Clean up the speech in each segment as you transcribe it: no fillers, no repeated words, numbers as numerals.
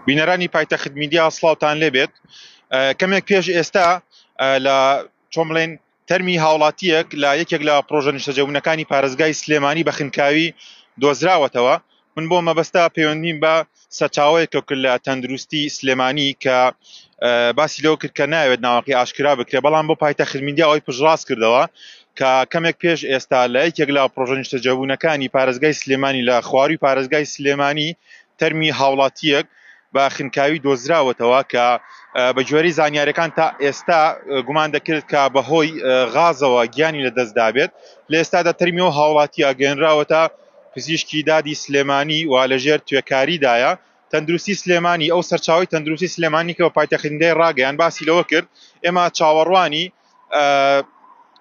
بینەرانی پایتەخت میدیا سڵاوتان لێبێت. کەمێک پێش ئێستا لە چۆن بڵێن تەرمی هاوڵاتیەک لە یەکێک لە پرۆژە نیشتەجەبوونەکانی پارێزگای سلێمانی بە خنکاوی دۆزراوەتەوە. من بۆ مەبەستا پەیوەندیم بە سەرچاوەیەکە کرد لە تەندروستی سلێمانی کە باسی لەوە کرد کە ناوێت ناوەقی ئاشکرا بکرێ، بەڵام بۆ پایتەخت میدیا ئەوەی پشتڕاست کردەوە کە کەمێک پێش ئێستا لە یەکێک لە پرۆژە نیشتەجەبوونەکانی پارێزگای سلێمانی لە خواروی پارێزگای سلێمانی تەرمی هاوڵاتیەک بە خنکاوی دۆزراوەتەوە کە بە جۆری زانیاریەکان تا ئێستا گومان دەکرد کە بەهۆی غازەوە گیانی لە دەستدابێت. لە ئێستادا تەرمی و هاوڵاتیە گەێنراوەتە پزیشکی دادی سلێمانی و لەژێر توێکاریدایە. تەندروستی سلێمانی ئەو سەرچاوی تەندروستی سلێمانی کە بە پایتەختیندەی ڕاگەیان باسی لەوە کرد ئێمە چاوەڕوانی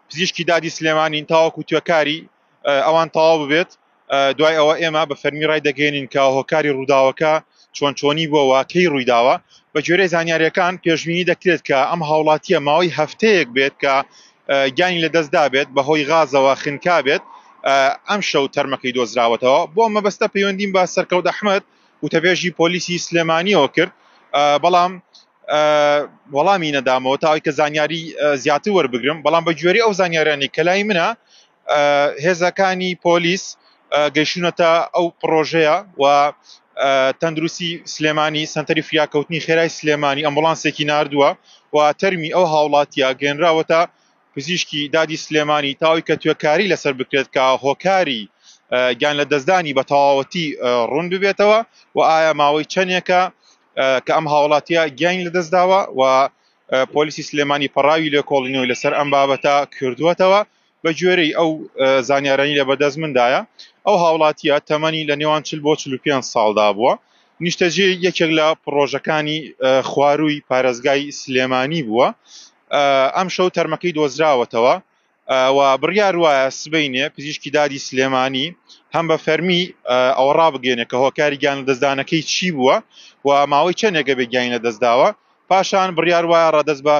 پزیشکی دادی سلێمانی تاوەکو توێکاری ئەوان تەواو ببێت. دوای ئەوە ئێمە بە فەرمی ڕای دەگەێنین کە هۆکاری ڕووداوەکە چۆن چۆنی بووەوە کەی ڕوویداوە. بە جۆرەی زانیاریەکان پێشبینی دەکرێت کە ئەم هاوڵاتیە ماوەی هەفتەیەک بێت کە گیانی لە دەستدا بێت بەهۆی غازەوە خنکا بێت. ئەم شەو تەرمەکەی دۆزراوەتەوە. بۆ مەبەستە پەیوەندیم بە سەرکەوت ئەحمەد وتەبێژی پۆلیسی سلێمانیەوە کرد، بەڵام وەڵامی نەدامەوە تا ئەوەی کە زانیاری زیاتر وەربگرم. بەڵام بە گوێرەی ئەو زانیاریانی کە لای منە هێزەکانی پۆلیس گەیشتونەتە ئەو پرۆژەیە و تەندروستی سلێمانی سنتەری فریاکەوتنی خێرای سلێمانی ئەمبوڵانسێکی ناردووە و تەرمی ئەو هاوڵاتیە گەێنراوەتە پزیشکی دادی سلێمانی تاوی کە توێکاری لەسەر بکرێت کە هۆکاری گیان لە دەستدانی بە تەواوەتی ڕوون ببێتەوە و ئایا ماوەی چەندێکە کە ئەم هاوڵاتیە گیانی لە دەستداوە و پۆلیسی سلێمانی پەڕاوی لێ کۆڵینەوەی لەسەر ئەم بابەتە کردووەتەوە. بە گوێرەی ئەو زانیارانی لە بەدەست مندایە ئەو هاوڵاتیە تەمەنی لە نێوان 40 بۆ 45 ساڵدا بووە. نیشتەجێ یەکێک لە پرۆژەکانی خواروی پارێزگای سلێمانی بووە. ئەم شەو تەرمەکەی دۆزراوەتەوە و بڕیار وایە سبەینێ پزیشکی دادی سلێمانی هەم بە فەرمی ئەوە ڕابگەێنێت کە هۆکاری گیان لە دەستدانەکەی چی بووە و ماوەی چەندێکە بێ گیانی لە دەستداوە. پاشان بڕیار وایە ڕادەست بە